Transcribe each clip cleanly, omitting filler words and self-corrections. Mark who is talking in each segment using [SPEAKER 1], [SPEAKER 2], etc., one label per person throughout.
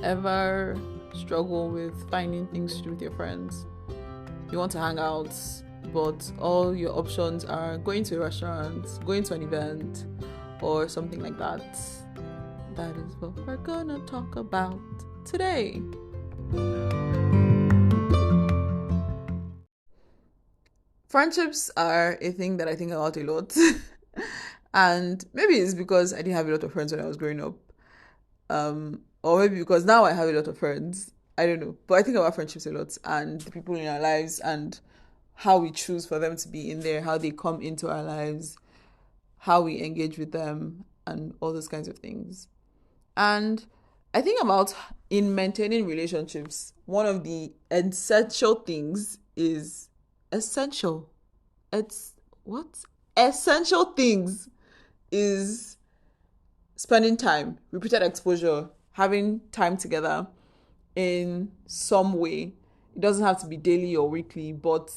[SPEAKER 1] ever struggle with finding things to do with your friends? You want to hang out, but all your options are going to a restaurant, going to an event, or something like that. That is what we're gonna talk about today. Friendships are a thing that I think about a lot. And maybe it's because I didn't have a lot of friends when I was growing up. Or maybe because now I have a lot of friends. I don't know. But I think about friendships a lot and the people in our lives and how we choose for them to be in there, how they come into our lives, how we engage with them, and all those kinds of things. And I think about in maintaining relationships, one of the essential things is essential. It's what? Essential things is spending time, repeated exposure, having time together in some way. It doesn't have to be daily or weekly, but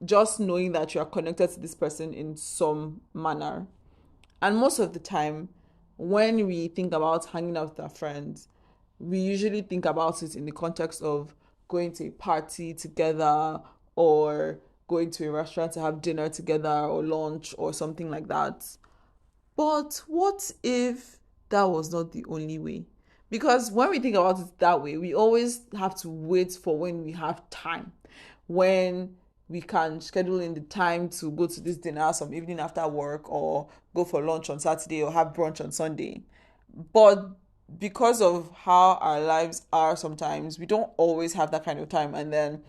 [SPEAKER 1] just knowing that you are connected to this person in some manner. And most of the time, when we think about hanging out with our friends, we usually think about it in the context of going to a party together or going to a restaurant to have dinner together or lunch or something like that. But what if that was not the only way? Because when we think about it that way, we always have to wait for when we have time, when we can schedule in the time to go to this dinner some evening after work or go for lunch on Saturday or have brunch on Sunday. But because of how our lives are sometimes, we don't always have that kind of time. And then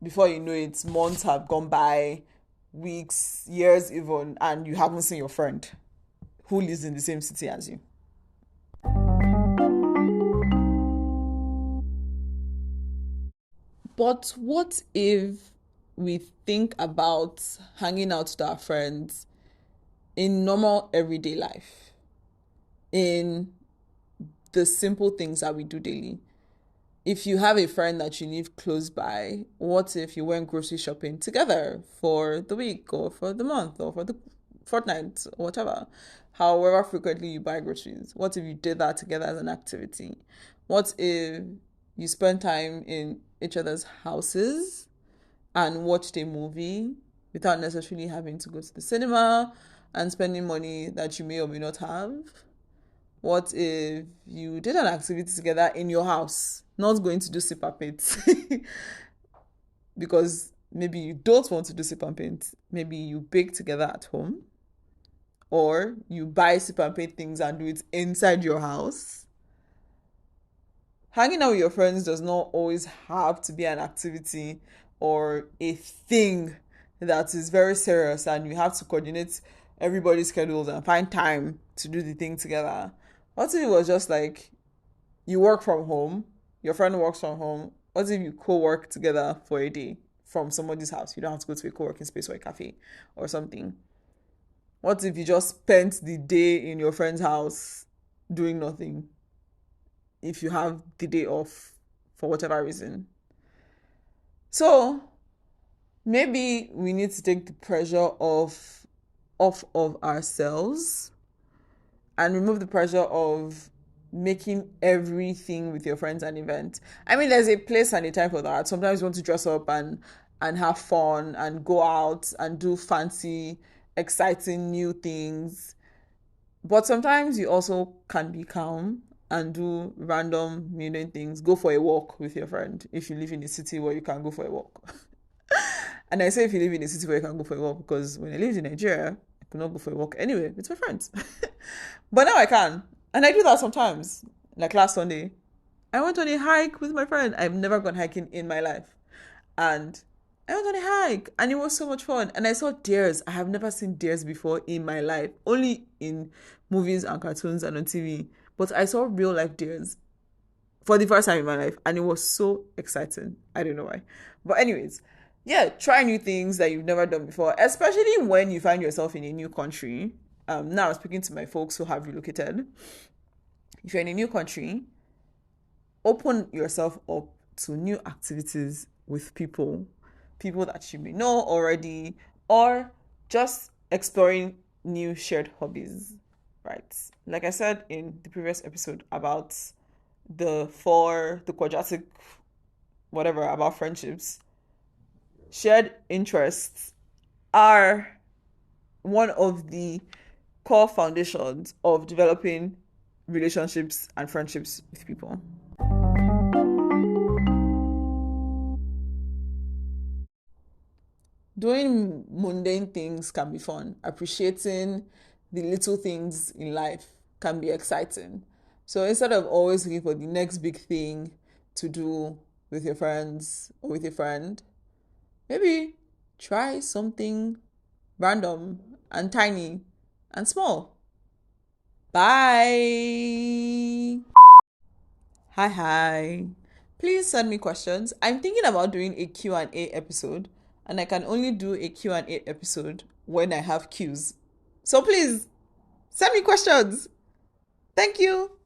[SPEAKER 1] before you know it, months have gone by, weeks, years even, and you haven't seen your friend who lives in the same city as you. But what if we think about hanging out with our friends in normal everyday life, in the simple things that we do daily? If you have a friend that you live close by, what if you went grocery shopping together for the week or for the month or for the fortnight or whatever, however frequently you buy groceries? What if you did that together as an activity? What if you spend time in each other's houses and watched a movie without necessarily having to go to the cinema and spending money that you may or may not have? What if you did an activity together in your house, not going to do sip and paint? Because maybe you don't want to do sip and paint. Maybe you bake together at home, or you buy sip and paint things and do it inside your house. Hanging out with your friends does not always have to be an activity or a thing that is very serious and you have to coordinate everybody's schedules and find time to do the thing together. What if it was just like you work from home, your friend works from home? What if you co-work together for a day from somebody's house? You don't have to go to a co-working space or a cafe or something. What if you just spent the day in your friend's house doing nothing? If you have the day off for whatever reason. So maybe we need to take the pressure off of ourselves and remove the pressure of making everything with your friends an event. I mean, there's a place and a time for that. Sometimes you want to dress up and have fun and go out and do fancy, exciting new things. But sometimes you also can be calm and do random mundane things. Go for a walk with your friend if you live in a city where you can go for a walk. And I say if you live in a city where you can go for a walk because when I lived in Nigeria, I could not go for a walk anyway with my friends. But now I can. And I do that sometimes. Like last Sunday, I went on a hike with my friend. I've never gone hiking in my life. And I went on a hike and it was so much fun. And I saw deers. I have never seen deers before in my life, only in movies and cartoons and on TV. But I saw real life deers for the first time in my life. And it was so exciting. I don't know why. But anyways, yeah, try new things that you've never done before, especially when you find yourself in a new country. Now, speaking to my folks who have relocated, if you're in a new country, open yourself up to new activities with people that you may know already, or just exploring new shared hobbies, right? Like I said in the previous episode about the quadratic whatever about friendships, shared interests are one of the core foundations of developing relationships and friendships with people. Doing mundane things can be fun. Appreciating the little things in life can be exciting. So instead of always looking for the next big thing to do with your friends or with your friend, maybe try something random and tiny and small. Bye. Hi, hi. Please send me questions. I'm thinking about doing a Q&A episode, and I can only do a Q&A episode when I have Qs. So please send me questions. Thank you.